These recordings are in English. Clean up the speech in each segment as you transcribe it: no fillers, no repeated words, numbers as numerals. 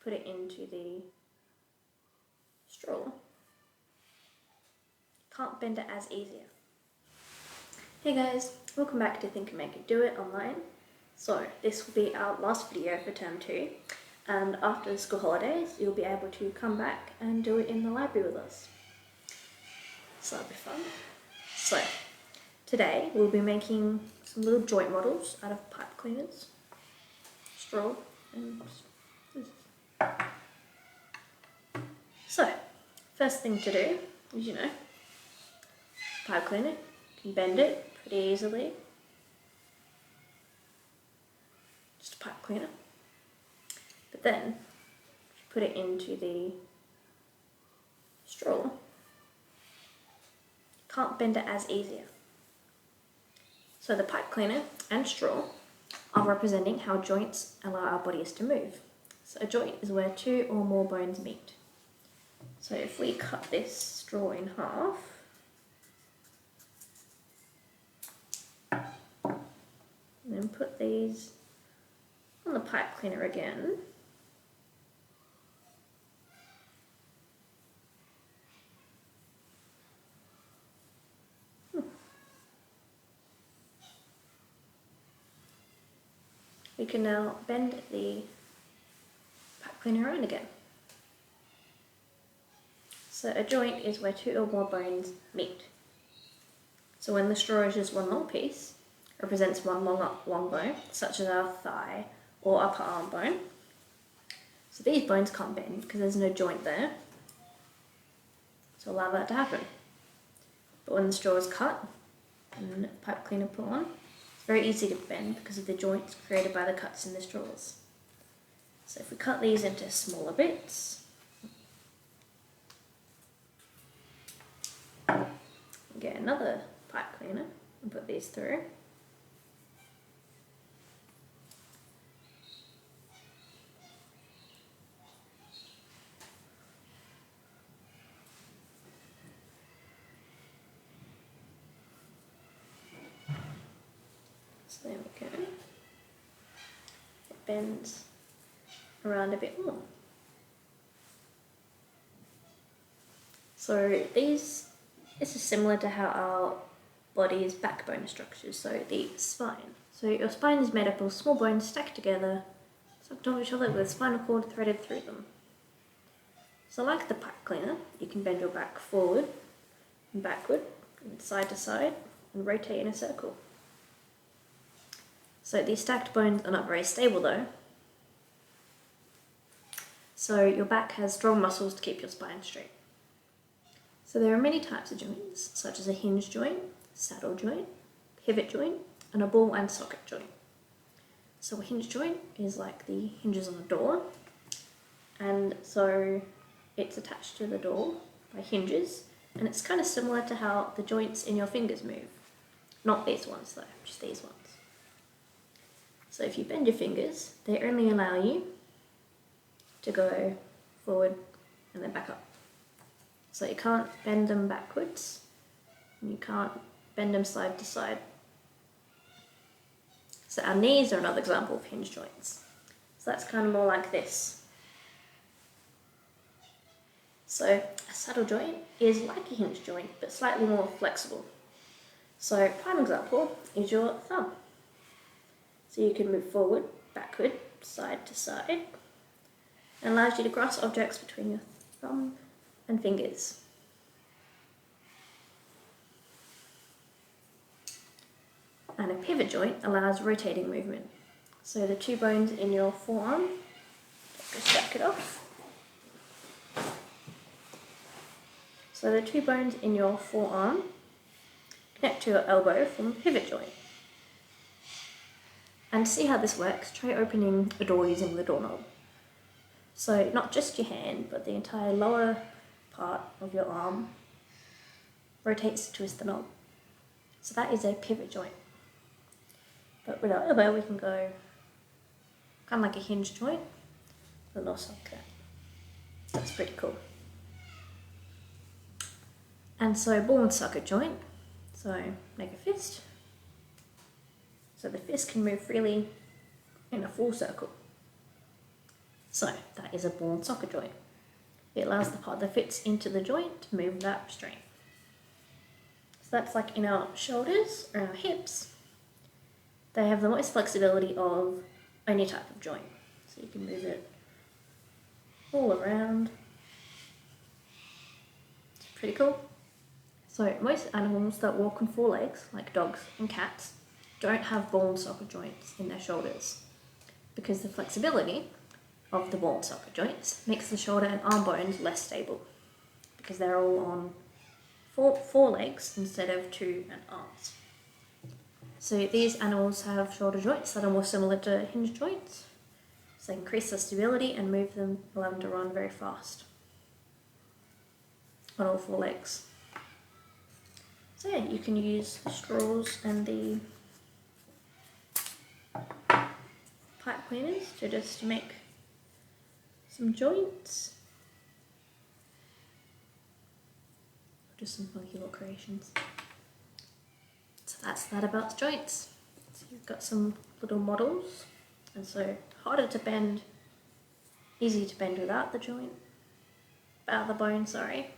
put it into the straw, you can't bend it as easier. Hey guys, welcome back to Think and Make It Do It online. So this will be our last video for term 2, and after the school holidays you'll be able to come back and do it in the library with us. So that'll be fun. So today we'll be making some little joint models out of pipe cleaners, straw and scissors. So first thing to do is, pipe cleaner, you can bend it pretty easily. Just a pipe cleaner. But then, if you put it into the straw, you can't bend it as easier. So the pipe cleaner and straw are representing how joints allow our bodies to move. So a joint is where two or more bones meet. So if we cut this straw in half, and then put these on the pipe cleaner again, we can now bend the pipe cleaner around again. So a joint is where two or more bones meet. So when the straw is just one long piece, it represents one long bone, such as our thigh or upper arm bone. So these bones can't bend because there's no joint there. So allow that to happen. But when the straw is cut and the pipe cleaner put on, it's very easy to bend because of the joints created by the cuts in the straws. So if we cut these into smaller bits, get another pipe cleaner and put these through. So there we go. It bends around a bit more. So this is similar to how our body's backbone is structured, so the spine. So your spine is made up of small bones stacked together, stacked on each other with a spinal cord threaded through them. So like the pipe cleaner, you can bend your back forward and backward, and side to side, and rotate in a circle. So these stacked bones are not very stable though. So your back has strong muscles to keep your spine straight. So there are many types of joints, such as a hinge joint, saddle joint, pivot joint, and a ball and socket joint. So a hinge joint is like the hinges on a door, and so it's attached to the door by hinges, and it's kind of similar to how the joints in your fingers move. Not these ones though, just these ones. So if you bend your fingers, they only allow you to go forward and then back up. So you can't bend them backwards, and you can't bend them side to side. So our knees are another example of hinge joints. So that's kind of more like this. So a saddle joint is like a hinge joint, but slightly more flexible. So prime example is your thumb. So you can move forward, backward, side to side, and allows you to grasp objects between your thumb and fingers. And a pivot joint allows rotating movement. So the two bones in your forearm, just back it off. So the two bones in your forearm connect to your elbow from a pivot joint. And to see how this works, try opening a door using the doorknob. So not just your hand, but the entire lower part of your arm rotates to twist the knob. So that is a pivot joint. But with our elbow we can go kind of like a hinge joint, but also like that. That's pretty cool. And so ball and socket joint, so make a fist. So the fist can move freely in a full circle. So that is a ball and socket joint. It allows the part that fits into the joint to move without restraint. So that's like in our shoulders or our hips. They have the most flexibility of any type of joint. So you can move it all around. It's pretty cool. So most animals that walk on four legs, like dogs and cats, don't have ball and socket joints in their shoulders because the flexibility of the ball and socket joints makes the shoulder and arm bones less stable because they're all on four legs instead of two and arms. So these animals have shoulder joints that are more similar to hinge joints, so they increase their stability and move them, allow them to run very fast on all four legs. So yeah, you can use the straws and the pipe cleaners to just make some joints. Just some funky little creations. So that's that about joints. So you've got some little models, and so harder to bend, easy to bend without the joint, without the bone, sorry.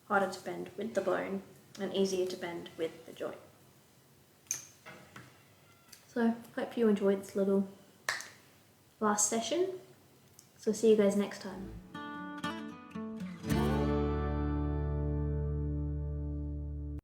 Harder to bend with the bone, and easier to bend with the joint. So hope you enjoyed this little last session. So see you guys next time.